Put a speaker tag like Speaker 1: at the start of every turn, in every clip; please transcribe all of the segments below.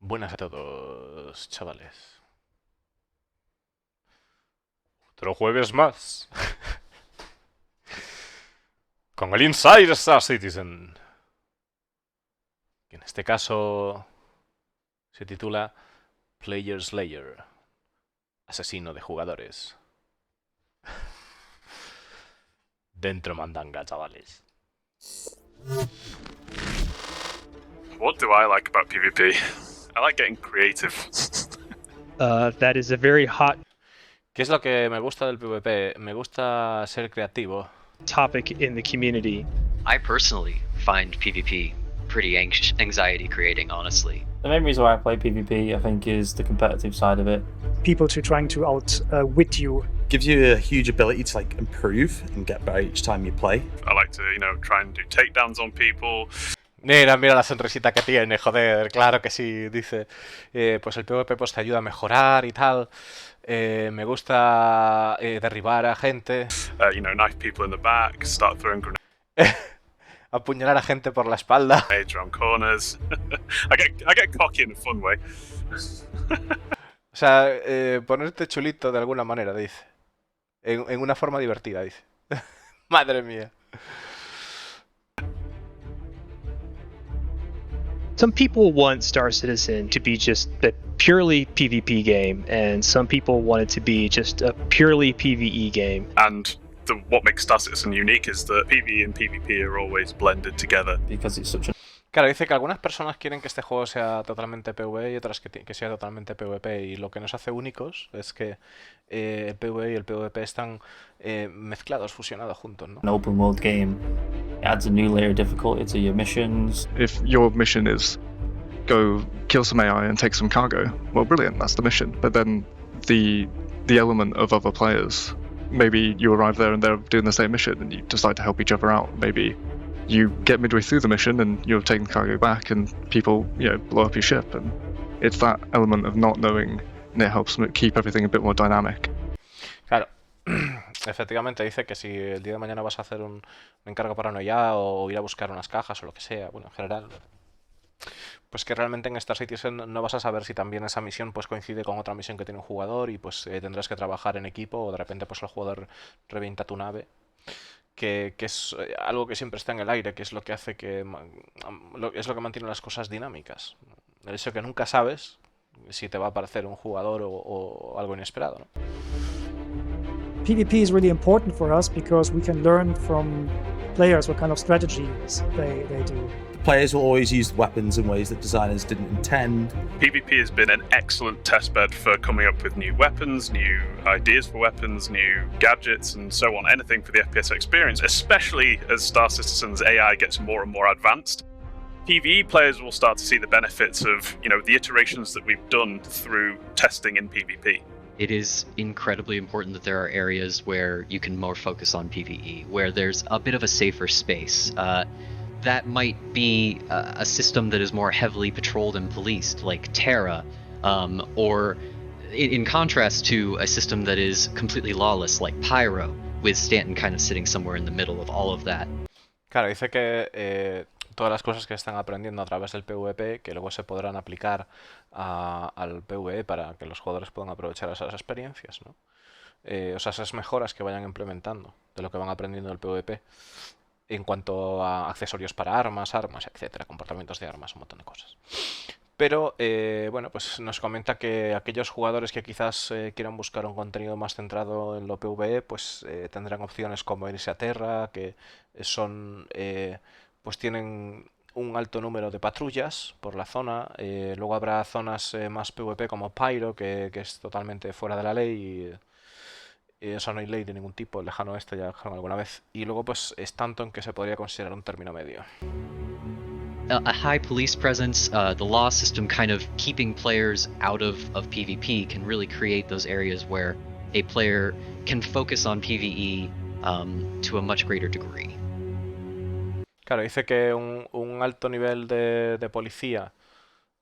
Speaker 1: Buenas a todos, chavales. Otro jueves más. Con el Inside Star Citizen. Que en este caso se titula Player Slayer. Asesino de jugadores. Dentro mandanga, chavales.
Speaker 2: What do I like about PvP? I like getting creative.
Speaker 3: That is a very hot
Speaker 1: ¿Qué es lo que me gusta del PvP? Me gusta ser creativo.
Speaker 3: topic in the community.
Speaker 4: I personally find PvP pretty anxiety creating, honestly.
Speaker 5: The main reason why I play PvP, I think, is the competitive side of it.
Speaker 6: People trying to outwit you.
Speaker 7: Gives you a huge ability to improve and get better each time you play.
Speaker 2: I like to, try and do takedowns on people.
Speaker 1: Mira la sonrisita que tiene, joder, claro que sí, dice. Pues el PvP pues te ayuda a mejorar y tal. Me gusta derribar a gente.
Speaker 2: Knife people in the back, start throwing grenades
Speaker 1: Apuñalar a gente por la espalda.
Speaker 2: around corners. I get cocky in a fun way.
Speaker 1: O sea, ponerte chulito de alguna manera, dice. En una forma divertida, dice. Madre mía.
Speaker 3: Some people want Star Citizen to be just a purely PvP game, and some people want it to be just a purely PvE game.
Speaker 2: And what makes Star Citizen unique is that PvE and PvP are always blended together.
Speaker 5: Because it's such a
Speaker 1: Claro, dice que algunas personas quieren que este juego sea totalmente PvE y otras que sea totalmente PvP. Y lo que nos hace únicos es que el PvE y el PvP están mezclados, fusionados juntos, ¿no?
Speaker 5: an open world game. It adds a new layer of difficulty to your missions.
Speaker 8: If your mission is go kill some AI and take some cargo, well, brilliant, that's the mission. But then the element of other players, maybe you arrive there and they're doing the same mission and you decide to help each other out. Maybe you get midway through the mission and you're taking the cargo back and people, blow up your ship. And it's that element of not knowing, and it helps keep everything a bit more dynamic.
Speaker 1: Claro, efectivamente dice que si el día de mañana vas a hacer un encargo paranoia o ir a buscar unas cajas o lo que sea, bueno, en general, pues que realmente en Star Citizen no vas a saber si también esa misión pues coincide con otra misión que tiene un jugador y pues tendrás que trabajar en equipo o de repente pues el jugador revienta tu nave. Que es algo que siempre está en el aire, que es lo que hace es lo que mantiene las cosas dinámicas. El hecho que nunca sabes si te va a aparecer un jugador o algo inesperado, ¿no?
Speaker 6: PvP is really important for us because we can learn from players what kind of strategies they do.
Speaker 7: Players will always use weapons in ways that designers didn't intend.
Speaker 2: PvP has been an excellent testbed for coming up with new weapons, new ideas for weapons, new gadgets, and so on. Anything for the FPS experience, especially as Star Citizen's AI gets more and more advanced. PvE players will start to see the benefits of, the iterations that we've done through testing in PvP.
Speaker 4: It is incredibly important that there are areas where you can more focus on PvE, where there's a bit of a safer space. That might be a system that is more heavily patrolled and policed, like Terra, or in contrast to a system that is completely lawless, like Pyro, with Stanton kind of sitting somewhere in the middle of all of that.
Speaker 1: Claro, dice que todas las cosas que están aprendiendo a través del PvP, que luego se podrán aplicar al PvE para que los jugadores puedan aprovechar esas experiencias, ¿no? O sea, esas mejoras que vayan implementando de lo que van aprendiendo del PvP. En cuanto a accesorios para armas, etcétera, comportamientos de armas, un montón de cosas. Pero, bueno, pues nos comenta que aquellos jugadores que quizás quieran buscar un contenido más centrado en lo PvE, pues tendrán opciones como irse a Terra, que son, pues tienen un alto número de patrullas por la zona. Luego habrá zonas más PvP como Pyro, que es totalmente fuera de la ley. O sea, no hay ley de ningún tipo, el lejano oeste ya dejaron alguna vez. Y luego pues Stanton, que se podría considerar un término medio.
Speaker 4: A high police presence, the law system kind of keeping players out of PvP can really create those areas where a player can focus on PvE to a much greater degree.
Speaker 1: Claro, dice que un alto nivel de policía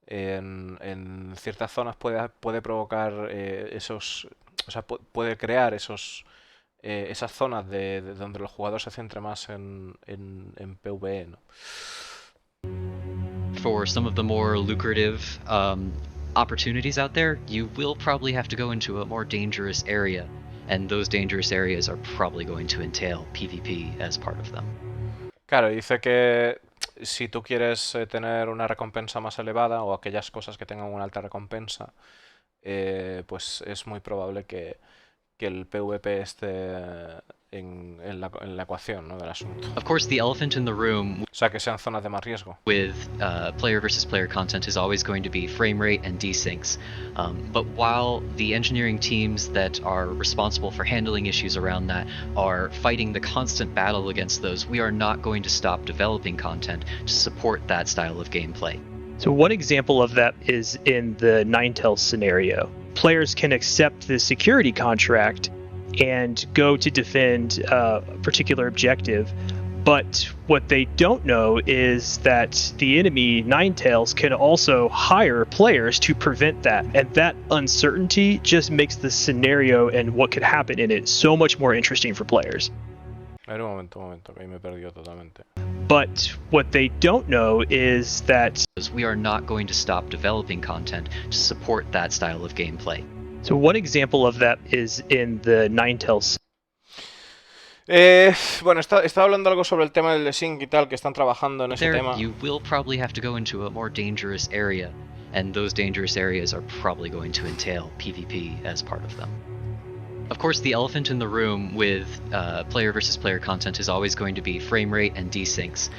Speaker 1: en ciertas zonas puede provocar esos... O sea, puede crear esas zonas de donde el jugador se centre más en PvE, ¿no?
Speaker 4: for some of the more lucrative opportunities out there, you will probably have to go into a more dangerous area, and those dangerous areas are probably going to entail PvP as part of them.
Speaker 1: Claro, dice que si tú quieres tener una recompensa más elevada o aquellas cosas que tengan una alta recompensa, pues es muy probable que el PvP esté en la ecuación, ¿no?, del asunto.
Speaker 4: Of course, the elephant in the room
Speaker 1: O sea, que sean zonas de más riesgo.
Speaker 4: with player versus player content is always going to be frame rate and desyncs. But while the engineering teams that are responsible for handling issues around that are fighting the constant battle against those, we are not going to stop developing content to support that style of gameplay.
Speaker 3: So one example of that is in the Ninetales scenario. Players can accept the security contract and go to defend a particular objective, but what they don't know is that the enemy Ninetales can also hire players to prevent that, and that uncertainty just makes the scenario and what could happen in it so much more interesting for players.
Speaker 1: A ver, un momento, que ahí me he perdido totalmente.
Speaker 3: But what they don't know is that
Speaker 4: We are not going to stop developing content to support that style of gameplay.
Speaker 3: So one example of that is in the Ninetales.
Speaker 1: Bueno, está hablando algo sobre el tema del desync y tal, que están trabajando en ese
Speaker 4: There,
Speaker 1: tema.
Speaker 4: you will probably have to go into a more dangerous area, and those dangerous areas are probably going to entail PvP as part of them. Of course, the elephant in the room with player versus player content is always going to be frame rate and desyncs.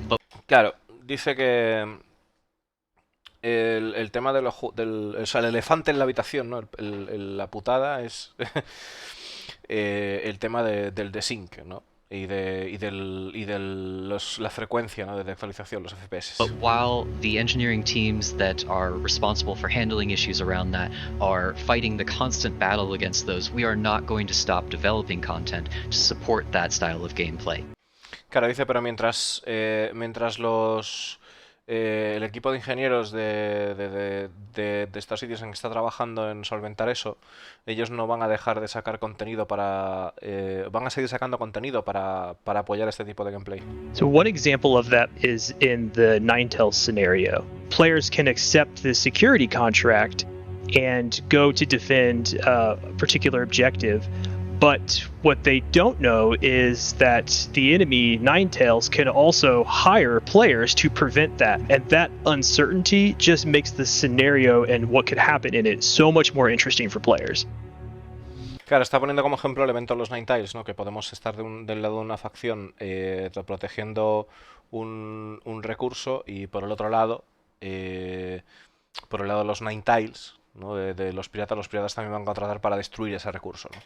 Speaker 4: But
Speaker 1: Claro, dice que el tema del, o sea, el elefante en la habitación, ¿no? La putada es el tema del desync, ¿no? Y la frecuencia, ¿no?, de actualización, los FPS.
Speaker 4: But while the engineering teams that are responsible for handling issues around that are fighting the constant battle against those, we are not going to stop developing content to support that style of gameplay.
Speaker 1: Claro, dice, pero mientras el equipo de ingenieros de Star Citizen está trabajando en solventar eso, ellos no van a dejar de sacar contenido van a seguir sacando contenido para apoyar este tipo de gameplay.
Speaker 3: So one example of that is in the Ninetales scenario. Players can accept the security contract and go to defend a particular objective, but what they don't know is that the enemy Ninetales can also hire players to prevent that, and that uncertainty just makes the scenario and what could happen in it so much more interesting for players.
Speaker 1: Claro, está poniendo como ejemplo el evento de los Ninetales, ¿no? Que podemos estar del lado de una facción protegiendo un recurso, y por el otro lado, por el lado de los Ninetales, ¿no?, de los piratas también van a contratar para destruir ese recurso, ¿no?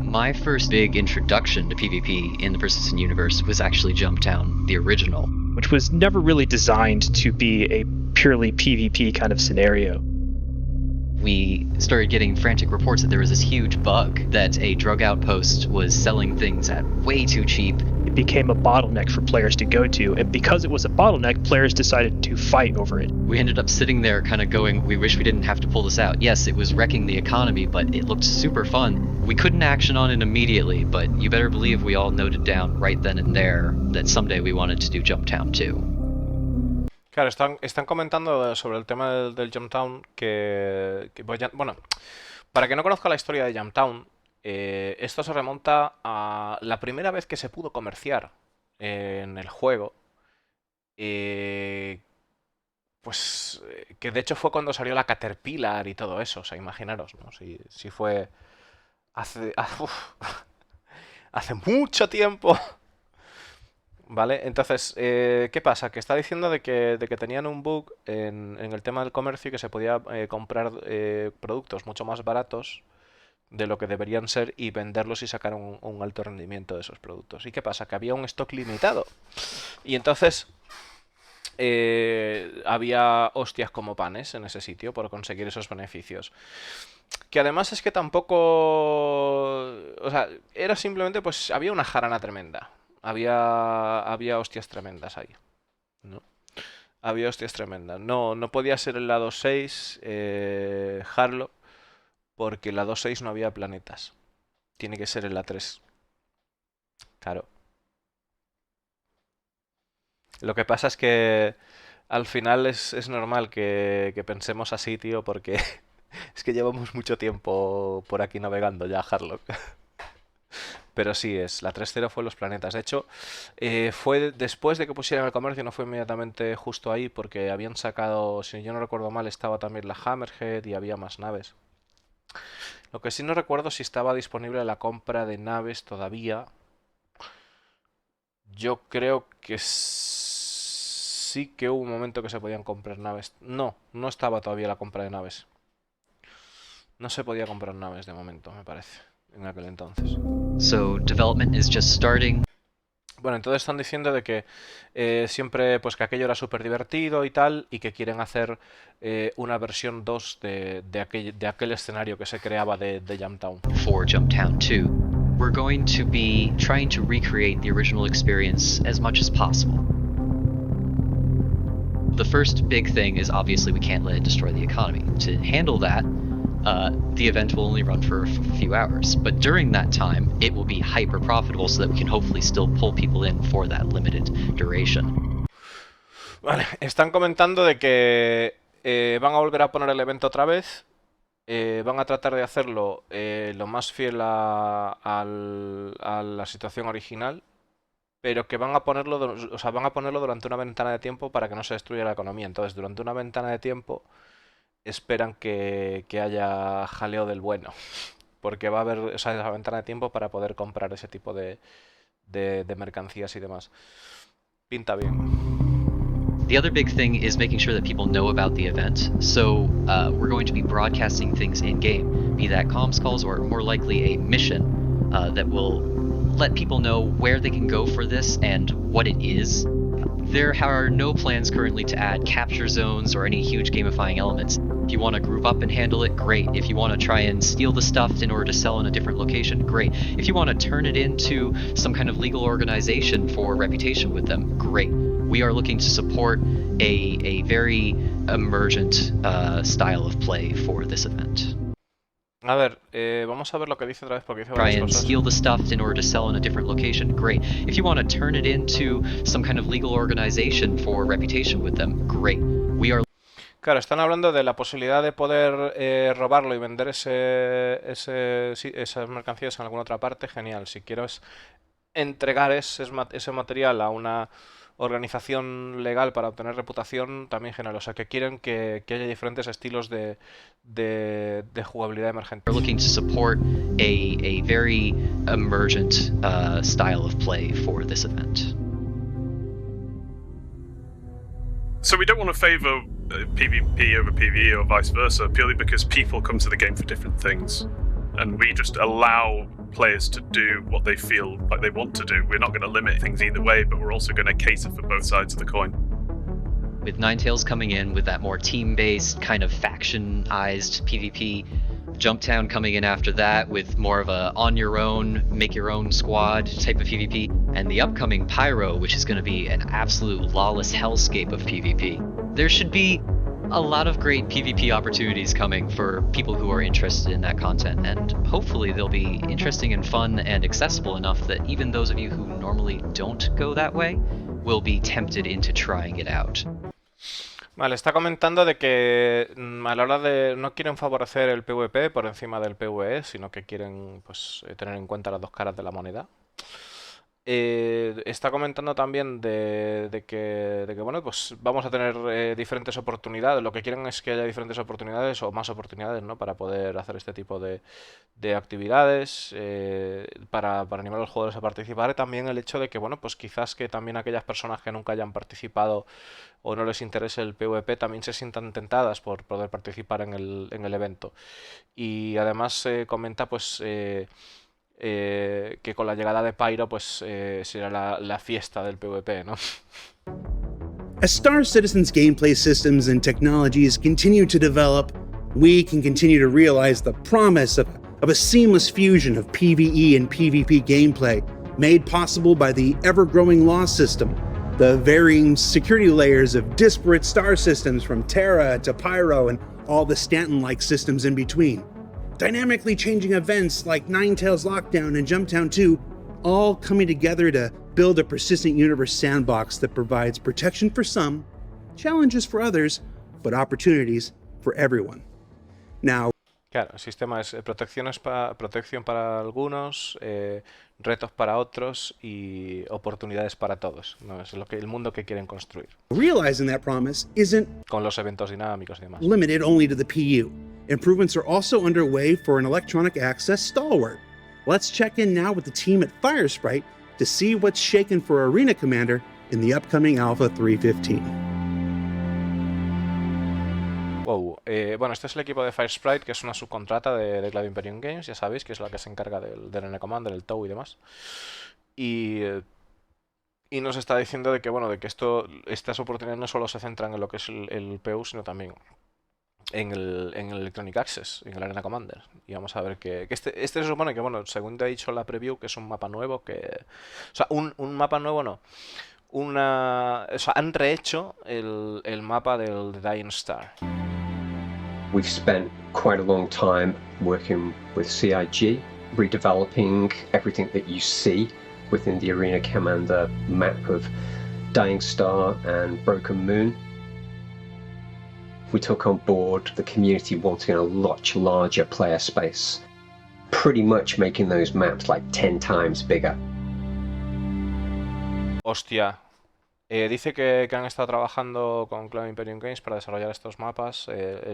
Speaker 4: My first big introduction to PvP in the Persistent universe was actually Jumptown, the original.
Speaker 3: Which was never really designed to be a purely PvP kind of scenario.
Speaker 4: We started getting frantic reports that there was this huge bug that a drug outpost was selling things at way too cheap.
Speaker 3: It became a bottleneck for players to go to, and because it was a bottleneck, players decided to fight over it.
Speaker 4: We ended up sitting there kind of going, we wish we didn't have to pull this out. Yes, it was wrecking the economy, but it looked super fun. We couldn't action on it immediately, but you better believe we all noted down right then and there that someday we wanted to do Jumptown too.
Speaker 1: Claro, están comentando sobre el tema del Jumptown bueno, para que no conozca la historia de Jumptown, esto se remonta a la primera vez que se pudo comerciar en el juego, pues que de hecho fue cuando salió la Caterpillar y todo eso, o sea, imaginaros, ¿no? Si fue hace mucho tiempo. Vale, entonces, ¿qué pasa? Que está diciendo de que tenían un bug en el tema del comercio y que se podía comprar productos mucho más baratos de lo que deberían ser y venderlos y sacar un alto rendimiento de esos productos. ¿Y qué pasa? Que había un stock limitado. Y entonces había hostias como panes en ese sitio por conseguir esos beneficios. Que además es que tampoco... O sea, era simplemente, pues, había una jarana tremenda. Había hostias tremendas ahí, ¿no? Había hostias tremendas. No podía ser el lado 6 Harlow, porque en la 2.6 no había planetas. Tiene que ser en la 3. Claro. Lo que pasa es que Al final es normal que pensemos así, tío, porque es que llevamos mucho tiempo por aquí navegando ya, Harlock. Pero sí, la 3.0 fue los planetas. De hecho, fue después de que pusieran el comercio, no fue inmediatamente justo ahí, porque habían sacado, si yo no recuerdo mal, estaba también la Hammerhead y había más naves. Lo que sí no recuerdo si estaba disponible la compra de naves todavía. Yo creo que sí que hubo un momento que se podían comprar naves. No estaba todavía la compra de naves. No se podía comprar naves de momento, me parece, en aquel entonces.
Speaker 4: So development is just starting.
Speaker 1: Bueno, entonces están diciendo de que siempre, pues que aquello era súper divertido y tal, y que quieren hacer una versión 2 de aquel escenario que se creaba de Jumptown.
Speaker 4: For Jumptown 2, we're going to be trying to recreate the original experience as much as possible. The first big thing is obviously we can't let it destroy the economy. To handle that, the event will only run for a few hours, but during that time, it will be hyper profitable so that we can hopefully still pull people in for that limited duration.
Speaker 1: Vale, están comentando de que van a volver a poner el evento otra vez, van a tratar de hacerlo lo más fiel a la situación original, pero que van a ponerlo, van a ponerlo durante una ventana de tiempo para que no se destruya la economía. Entonces, durante una ventana de tiempo esperan que haya jaleo del bueno, porque va a haber esa ventana de tiempo para poder comprar ese tipo de mercancías y demás. Pinta bien.
Speaker 4: The other big thing is making sure that people know about the event. So we're going to be broadcasting things in-game, be that comms calls or more likely a mission that will let people know where they can go for this and what it is. There are no plans currently to add capture zones or any huge gamifying elements. If you want to group up and handle it, great. If you want to try and steal the stuff in order to sell in a different location, great. If you want to turn it into some kind of legal organization for reputation with them, great. We are looking to support a very emergent style of play for this event.
Speaker 1: A ver, vamos a ver lo que dice otra vez porque dice
Speaker 4: Try
Speaker 1: varias
Speaker 4: and
Speaker 1: cosas.
Speaker 4: steal the stuff in order to sell in a different location, great. If you want to turn it into some kind of legal organization for reputation with them, great. We are
Speaker 1: Claro, están hablando de la posibilidad de poder robarlo y vender esas mercancías en alguna otra parte. Genial. Si quieres entregar ese material a una organización legal para obtener reputación, también genial. O sea, que quieren que haya diferentes estilos de jugabilidad emergente.
Speaker 4: looking to support a very emergent style of play for this event.
Speaker 2: So we don't want to favour PvP over PvE or vice versa, purely because people come to the game for different things. And we just allow players to do what they feel like they want to do. We're not going to limit things either way, but we're also going to cater for both sides of the coin.
Speaker 4: With Ninetales coming in with that more team-based, kind of faction-ized PvP, Jumptown coming in after that with more of a on-your-own, make-your-own squad type of PvP, and the upcoming Pyro, which is going to be an absolute lawless hellscape of PvP. There should be a lot of great PvP opportunities coming for people who are interested in that content, and hopefully they'll be interesting and fun and accessible enough that even those of you who normally don't go that way will be tempted into trying it out.
Speaker 1: Vale, está comentando de que a la hora de no quieren favorecer el PvP por encima del PvE, sino que quieren pues tener en cuenta las dos caras de la moneda. Está comentando también de que bueno, pues vamos a tener diferentes oportunidades. Lo que quieren es que haya diferentes oportunidades o más oportunidades, ¿no? Para poder hacer este tipo de actividades, para animar a los jugadores a participar. Y también el hecho de que, bueno, pues quizás que también aquellas personas que nunca hayan participado o no les interese el PvP también se sientan tentadas por poder participar en el evento. Y además comenta pues que con la llegada de Pyro pues será la fiesta del PvP, ¿no?
Speaker 9: As Star Citizen's gameplay systems and technologies continue to develop, we can continue to realize the promise of a seamless fusion of PvE and PvP gameplay made possible by the ever-growing law system, the varying security layers of disparate star systems from Terra to Pyro and all the Stanton-like systems in between. Dynamically changing events like Ninetales Lockdown and Jumptown 2, all coming together to build a persistent universe sandbox that provides protection for some, challenges for others, but opportunities for everyone. Now,
Speaker 1: Claro, el sistema es protección para algunos, retos para otros y oportunidades para todos. ¿No? Es el mundo que quieren construir.
Speaker 9: realizing that promise isn't
Speaker 1: Con los eventos dinámicos y demás.
Speaker 9: limited only to the PU. Improvements are also underway for an electronic access stalwart. Let's check in now with the team at Firesprite to see what's shaken for Arena Commander in the upcoming Alpha 3.15.
Speaker 1: Wow. Bueno, este es el equipo de Firesprite, que es una subcontrata de Cloud Imperium Games, ya sabéis, que es la que se encarga del Arena Commander, el TOW y demás. Y nos está diciendo de que, bueno, de que estas oportunidades no solo se centran en lo que es el PU, sino también en el Electronic Access, en el Arena Commander. Y vamos a ver que este se supone que, bueno, según te ha dicho la preview, que es un mapa nuevo, que... O sea, un mapa nuevo no. O sea, han rehecho el mapa del Dying Star.
Speaker 10: We've spent quite a long time working with CIG, redeveloping everything that you see within the Arena Commander map of Dying Star and Broken Moon. We took on board the community wanting a much larger player space, pretty much making those maps like 10 times bigger.
Speaker 1: Hostia. Dice que han estado trabajando con Cloud Imperium Games para desarrollar estos mapas,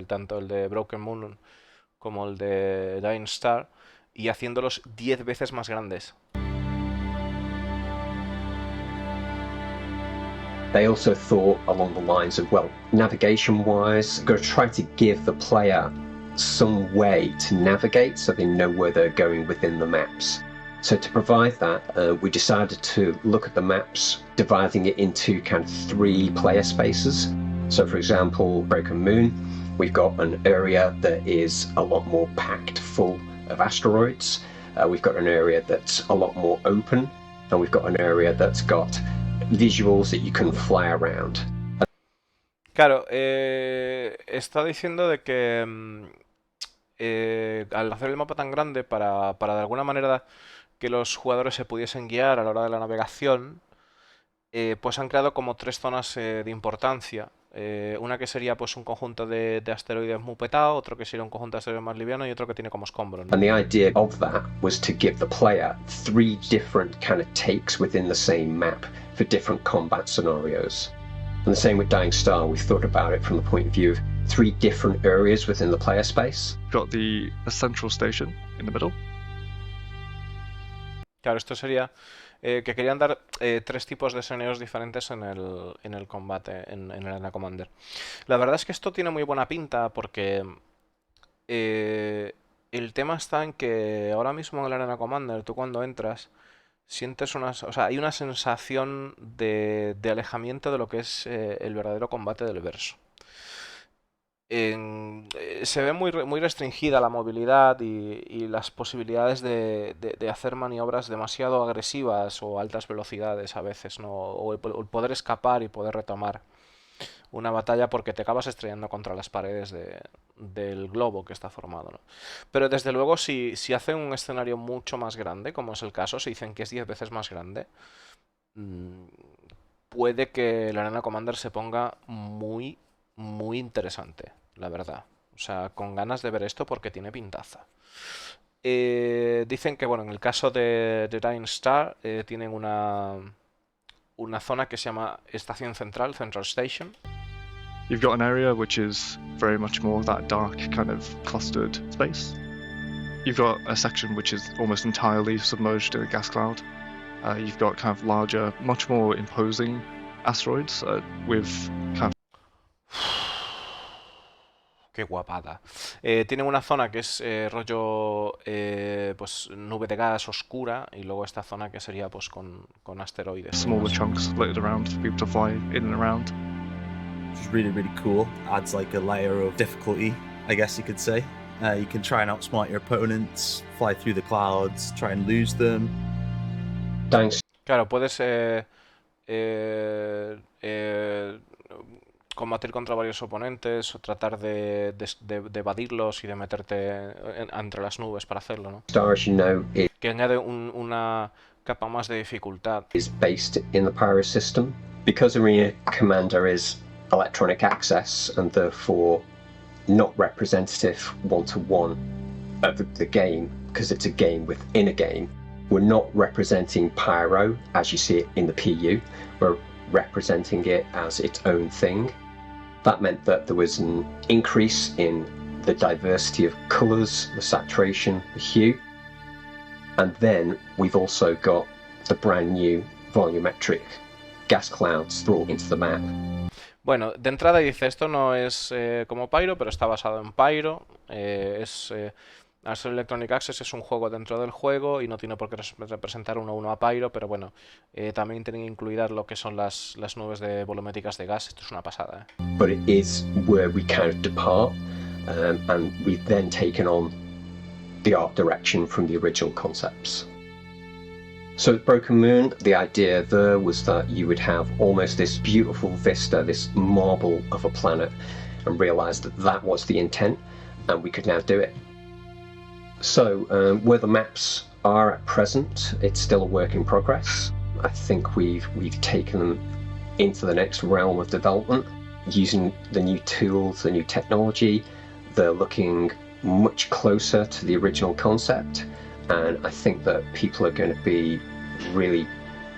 Speaker 1: tanto el de Broken Moon como el de Dying Star, y haciéndolos 10 veces más grandes.
Speaker 10: They also thought along the lines of, well, navigation-wise, got to try to give the player some way to navigate so they know where they're going within the maps. So to provide that, we decided to look at the maps, dividing it into kind of 3 player spaces. So for example, Broken Moon, we've got an area that is a lot more packed full of asteroids. We've got an area that's a lot more open, and we've got an area that's got visuals that you can fly around.
Speaker 1: Claro, está diciendo de que al hacer el mapa tan grande, para de alguna manera que los jugadores se pudiesen guiar a la hora de la navegación, pues han creado como 3 zonas de importancia. Una que sería pues un conjunto de asteroides muy petado, otro que sería un conjunto de asteroides más liviano y otro que tiene como escombros, ¿no?
Speaker 10: And the idea of that was to give the player 3 different kind of takes within the same map for different combat scenarios. And the same with Dying Star, we thought about it from the point of view of 3 different areas within the player space.
Speaker 8: Got the central station in the middle.
Speaker 1: Claro, esto sería que querían dar 3 tipos de escenarios diferentes en el combate, en el Arena Commander. La verdad es que esto tiene muy buena pinta porque el tema está en que ahora mismo en el Arena Commander, tú cuando entras, sientes o sea, hay una sensación de alejamiento de lo que es el verdadero combate del verso. Se ve muy restringida la movilidad y las posibilidades de hacer maniobras demasiado agresivas o altas velocidades a veces, ¿no? O el poder escapar y poder retomar una batalla porque te acabas estrellando contra las paredes del globo que está formado, ¿no? Pero desde luego si hacen un escenario mucho más grande, como es el caso, si dicen que es 10 veces más grande, puede que la Arena Commander se ponga muy interesante, la verdad. O sea, con ganas de ver esto porque tiene pintaza. Dicen que, bueno, en el caso de Dying Star tienen una zona que se llama Estación Central, Central Station.
Speaker 8: You've got an area which is very much more of that dark kind of clustered space. You've got a section which is almost entirely submerged in a gas cloud. You've got kind of larger, much more imposing asteroids with kind of...
Speaker 1: Qué guapada. Tienen una zona que es rollo pues nube de gas oscura y luego esta zona que sería pues con asteroides.
Speaker 8: Smaller chunks split around for people to fly in and around.
Speaker 7: Which is really, really cool. Adds like a layer of difficulty, I guess you could say. You can try and outsmart your opponents, fly through the clouds, try and lose them.
Speaker 1: Claro, puedes combatir contra varios oponentes o tratar de evadirlos y de meterte entre las nubes para hacerlo, ¿no?
Speaker 10: Stars, you know,
Speaker 1: que añade una capa más de dificultad.
Speaker 10: Is based in the Pyrus system. Because Arena Commander is electronic access and therefore not representative one-to-one of the game, because it's a game within a game. We're not representing Pyro as you see it in the PU, we're representing it as its own thing. That meant that there was an increase in the diversity of colours, the saturation, the hue, and then we've also got the brand new volumetric gas clouds brought into the map.
Speaker 1: Bueno, de entrada dice, esto no es como Pyro, pero está basado en Pyro. Al ser Electronic Access es un juego dentro del juego y no tiene por qué representar uno a uno a Pyro, pero bueno, también tienen incluidas lo que son las nubes de volumétricas de gas. Esto es una pasada.
Speaker 10: But it is where we kind of depart, and we've then taken on the art direction from the original concepts. So at Broken Moon, the idea there was that you would have almost this beautiful vista, this marble of a planet, and realised that that was the intent, and we could now do it. So where the maps are at present, it's still a work in progress. I think we've taken them into the next realm of development, using the new tools, the new technology. They're looking much closer to the original concept, and I think that people are going to be really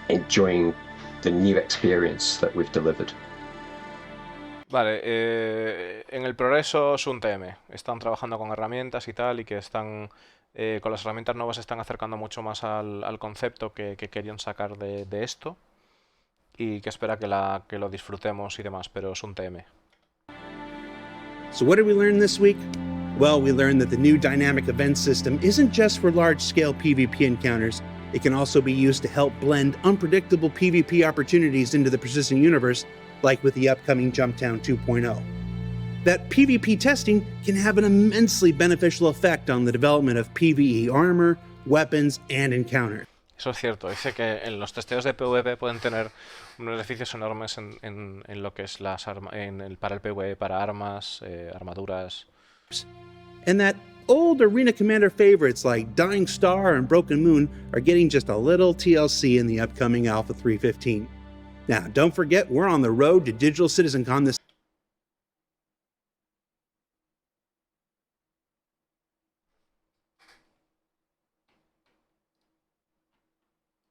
Speaker 10: enjoying the new experience that we've delivered.
Speaker 1: Vale, en el progreso es un TM. Están trabajando con herramientas y tal, y que están con las herramientas nuevas se están acercando mucho más al concepto que querían sacar de esto, y que espera que lo disfrutemos y demás, pero es un TM.
Speaker 9: So what did we learn this week? Well, we learned that the new dynamic event system isn't just for large-scale PvP encounters. It can also be used to help blend unpredictable PvP opportunities into the persistent universe, like with the upcoming Jumptown 2.0. That PvP testing can have an immensely beneficial effect on the development of PvE armor, weapons, and encounters.
Speaker 1: Eso es cierto. Dice que en los testeos de PvP pueden tener unos beneficios enormes en lo que es para el PvE, para armas, armaduras.
Speaker 9: And that old Arena Commander favorites like Dying Star and Broken Moon are getting just a little TLC in the upcoming Alpha 3.15. Now, don't forget, we're on the road to Digital CitizenCon this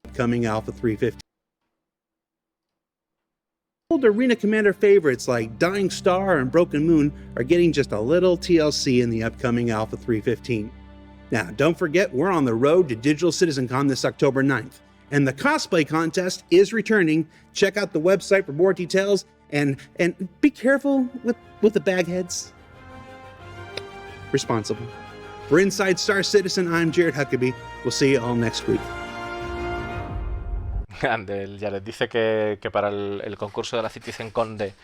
Speaker 9: upcoming Alpha 3.15. Old Arena Commander favorites like Dying Star and Broken Moon are getting just a little TLC in the upcoming Alpha 3.15. Now, don't forget, we're on the road to Digital CitizenCon this October 9th. And the cosplay contest is returning. Check out the website for more details, and be careful with the bagheads. Responsible. For Inside Star Citizen, I'm Jared Huckabee. We'll see you all next week.
Speaker 1: Ya les dice que para el concurso de la CitizenCon del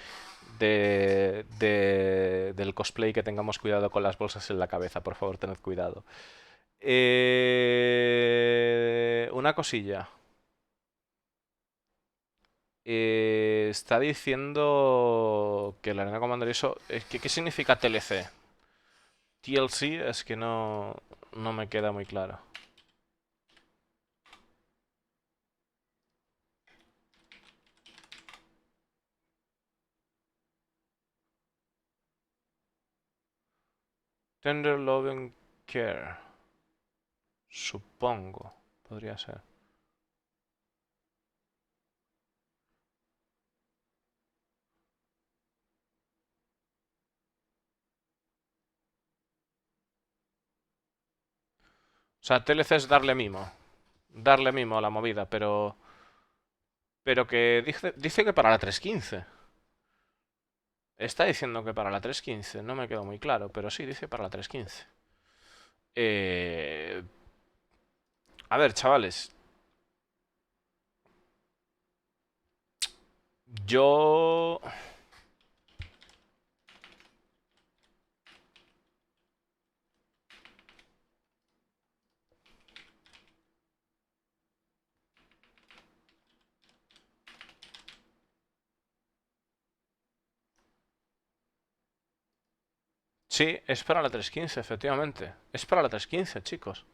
Speaker 1: cosplay, que tengamos cuidado con las bolsas en la cabeza, por favor, tened cuidado. Una cosilla. Está diciendo que la Arena Commander, eso, ¿qué significa TLC? TLC es que no me queda muy claro. Tender Love and Care. Supongo. Podría ser. O sea, TLC es darle mimo. Darle mimo a la movida, pero que dice que para la 3.15. Está diciendo que para la 3.15. No me quedó muy claro, pero sí, dice para la 3.15. A ver, chavales. Yo... Sí, es para la 3.15, efectivamente. Es para la 3.15, chicos.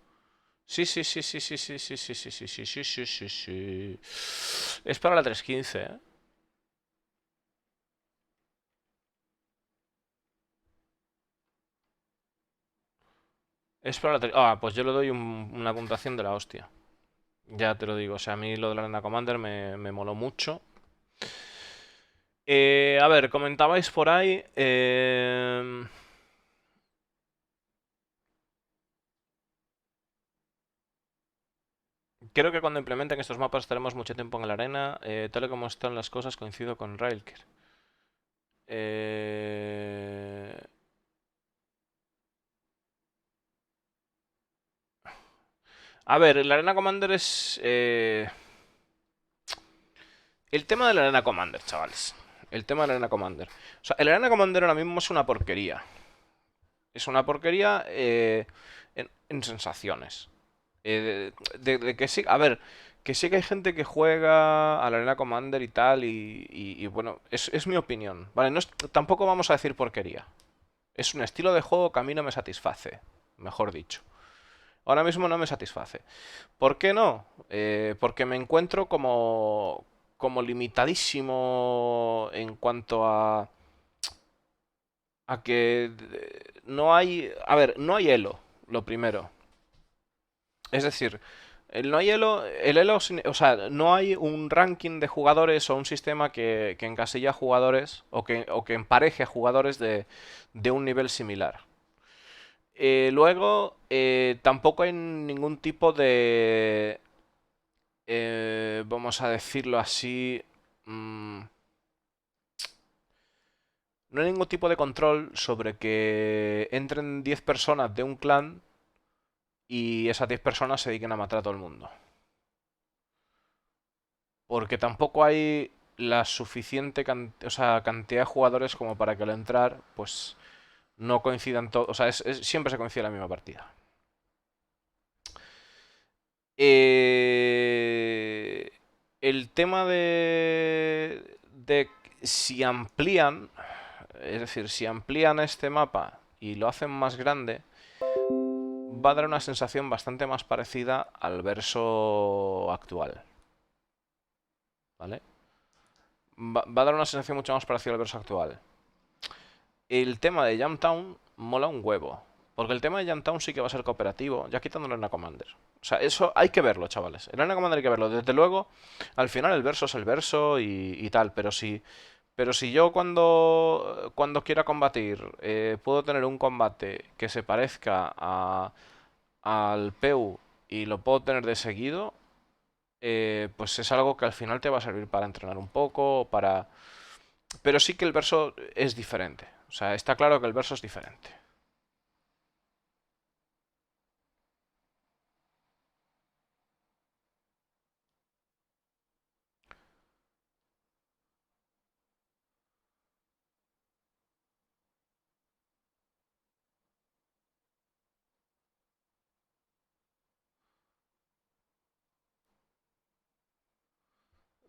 Speaker 1: Sí. Es para la 3.15, ¿eh? Pues yo le doy una puntuación de la hostia. Ya te lo digo, o sea, a mí lo de la Arena Commander me moló mucho. A ver, comentabais por ahí. Creo que cuando implementen estos mapas estaremos mucho tiempo en la arena. Tal y como están las cosas, coincido con Railker. Eh, A ver, la Arena Commander es. El tema de la Arena Commander, chavales. El tema de la Arena Commander. O sea, el Arena Commander ahora mismo es una porquería. Es una porquería en sensaciones. De que sí. A ver, que sí que hay gente que juega a la Arena Commander y tal. Y bueno, es mi opinión. Vale, tampoco vamos a decir porquería. Es un estilo de juego que a mí no me satisface. Mejor dicho. Ahora mismo no me satisface. ¿Por qué no? Porque me encuentro como limitadísimo en cuanto a que no hay... A ver, no hay elo, lo primero. Es decir, no hay elo, el elo, o sea, no hay un ranking de jugadores o un sistema que encasilla jugadores o que empareje a jugadores de un nivel similar. Luego, tampoco hay ningún tipo de, vamos a decirlo así, no hay ningún tipo de control sobre que entren 10 personas de un clan y esas 10 personas se dediquen a matar a todo el mundo. Porque tampoco hay la suficiente o sea, cantidad de jugadores como para que al entrar, pues no coincidan todos. O sea, siempre se coincide la misma partida. Eh, el tema de si amplían, es decir, si amplían este mapa y lo hacen más grande, va a dar una sensación bastante más parecida al verso actual. ¿Vale? Va a dar una sensación mucho más parecida al verso actual. El tema de Jamtown mola un huevo. Porque el tema de Jamtown sí que va a ser cooperativo, ya quitándolo en la Commander. O sea, eso hay que verlo, chavales. En la Commander hay que verlo. Desde luego, al final el verso es el verso y tal. Pero si yo cuando quiera combatir puedo tener un combate que se parezca al PEU y lo puedo tener de seguido, pues es algo que al final te va a servir para entrenar un poco, Pero sí que el verso es diferente. O sea, está claro que el verso es diferente.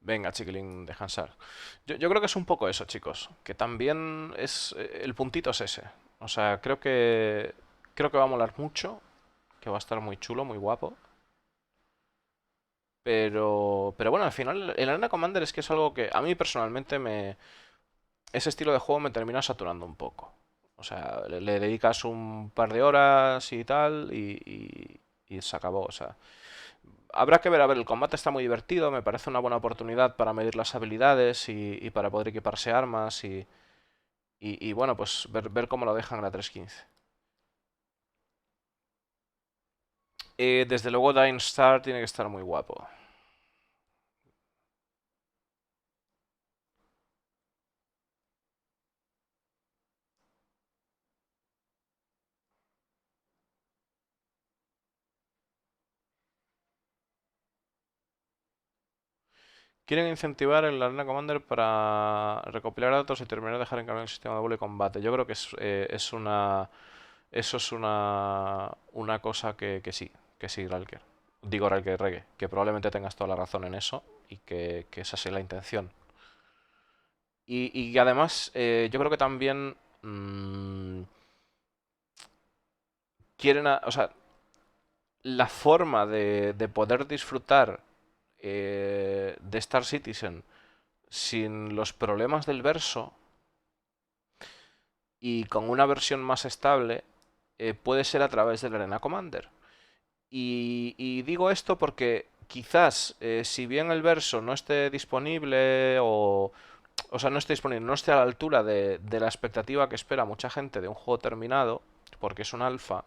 Speaker 1: Venga, chiquilín, descansar. Yo creo que es un poco eso, chicos. Que también es. El puntito es ese. O sea, creo que va a molar mucho. Que va a estar muy chulo, muy guapo. Pero bueno, al final, el Arena Commander es que es algo que a mí personalmente ese estilo de juego me termina saturando un poco. O sea, le dedicas un par de horas y tal y se acabó. O sea, habrá que ver, a ver, el combate está muy divertido, me parece una buena oportunidad para medir las habilidades y para poder equiparse armas y bueno, pues ver cómo lo dejan en la 3.15. Desde luego Dying Star tiene que estar muy guapo. Quieren incentivar el Arena Commander para recopilar datos y terminar de dejar encargado el sistema de vuelo y combate. Yo creo que eso es una cosa que sí, Ralker. Digo, Ralker Reggae, que probablemente tengas toda la razón en eso y que esa sea la intención. Y además, yo creo que también quieren, o sea, la forma de poder disfrutar de Star Citizen sin los problemas del verso y con una versión más estable puede ser a través del Arena Commander. Y digo esto porque quizás, si bien el verso no esté disponible o sea, no esté disponible, no esté a la altura de la expectativa que espera mucha gente de un juego terminado, porque es un alfa,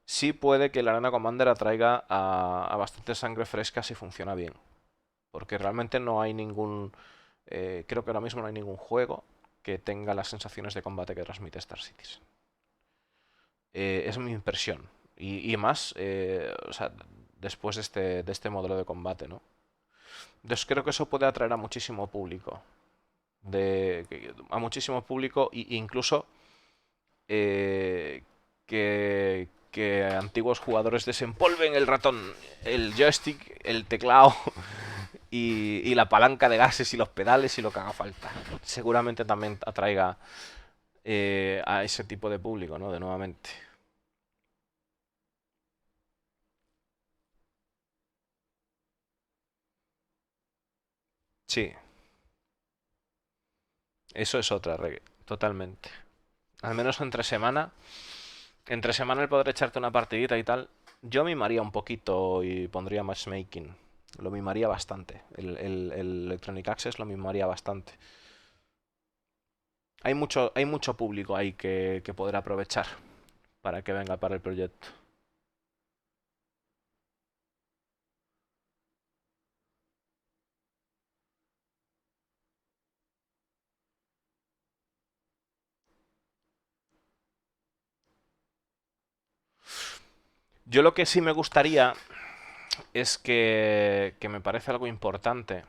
Speaker 1: sí puede que el Arena Commander atraiga a bastante sangre fresca si funciona bien. Porque realmente no hay ningún... creo que ahora mismo no hay ningún juego que tenga las sensaciones de combate que transmite Star Citizen. Es mi impresión. Y más, o sea, después de este modelo de combate, ¿no? Entonces creo que eso puede atraer a muchísimo público. A muchísimo público e incluso que antiguos jugadores desempolven el ratón, el joystick, el teclado y la palanca de gases y los pedales y lo que haga falta. Seguramente también atraiga a ese tipo de público, ¿no? De nuevamente. Sí, eso es otra regla, totalmente. Al menos entre semana. Entre semana el poder echarte una partidita y tal. Yo mimaría un poquito y pondría matchmaking. Lo mimaría bastante. El Electronic Access lo mimaría bastante. Hay mucho público ahí que poder aprovechar para que venga para el proyecto. Yo lo que sí me gustaría es que me parece algo importante.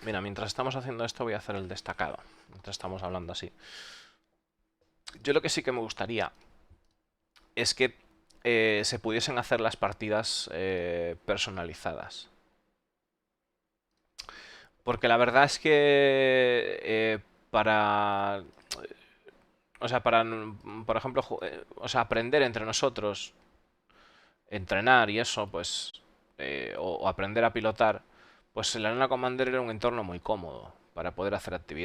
Speaker 1: Mira, mientras estamos haciendo esto voy a hacer el destacado. Mientras estamos hablando así. Yo lo que sí que me gustaría es que se pudiesen hacer las partidas personalizadas. Porque la verdad es que para... O sea, para, por ejemplo, o sea, aprender entre nosotros, entrenar y eso, pues, o aprender a pilotar, pues el Arena Commander era un entorno muy cómodo para poder hacer actividades.